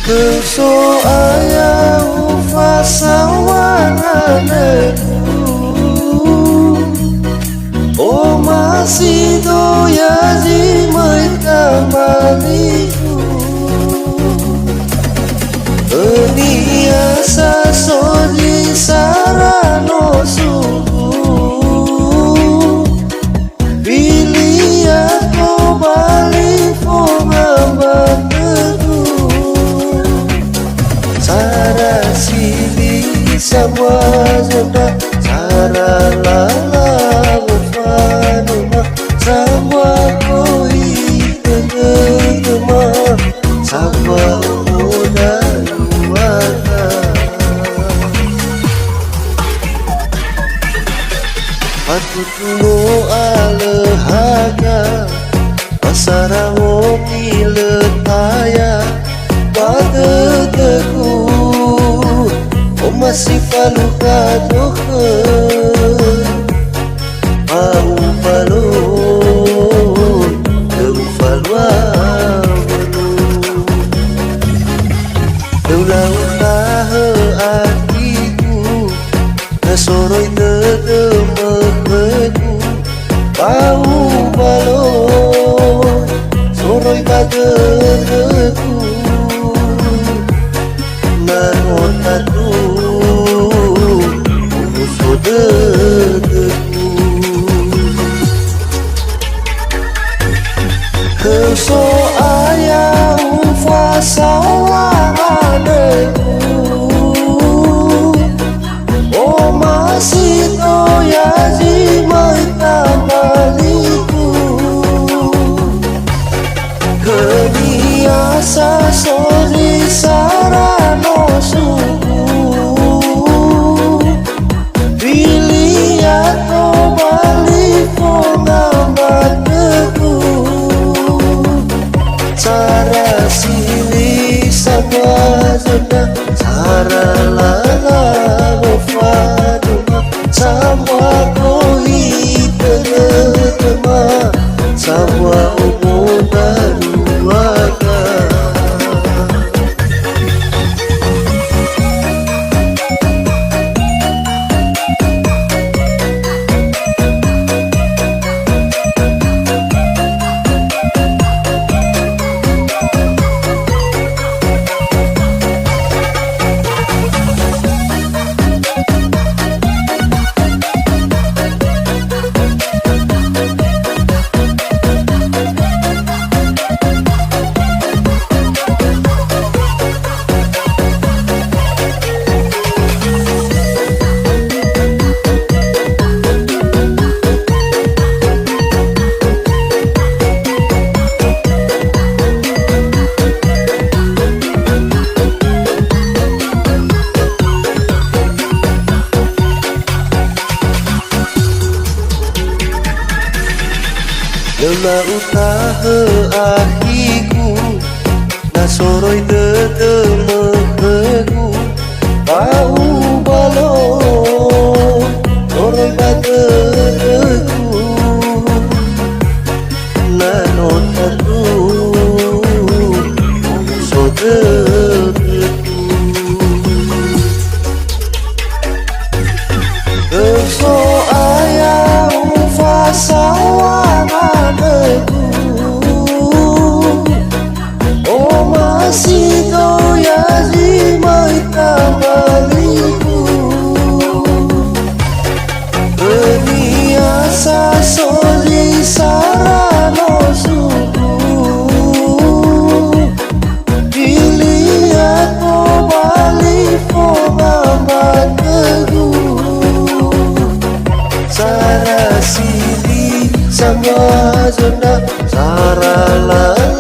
So ayaw fasawanganku O masih doya di kamaliku Eniasa soli sarano suku Pilih aku balik ngambang tedu Cara sili semua sudah Cara lala ufanuma Semua koi tegema Semua muda luaka Patut mo alahaga Pasaramu piletaya Pada teku O masih paluka doken Mau balon Terufalwa Daulah utaha hatiku Nasoroi tetemekeku Mau balon Soroi bagereku Nanon tatu Musuh dekeku Keso ayah fasawanganku O masih toya di kamaliku Keniasa soli sarano suku Pilih atau balik ngambang teku Cara sili sama sudah Cara lala ufanuma Sama koi tegema Sama umuda luaka Lelah utaha ahiku Nasoroi tetemekeku Bau balon Soroi bagereku Nanon tatu Musuh dekeku Keso ayah fasawanganku O masih doya di kamaliku Eniasa soli sarano suku Pilih aku balik ngambang teku Cara sili sama sudah Cara lala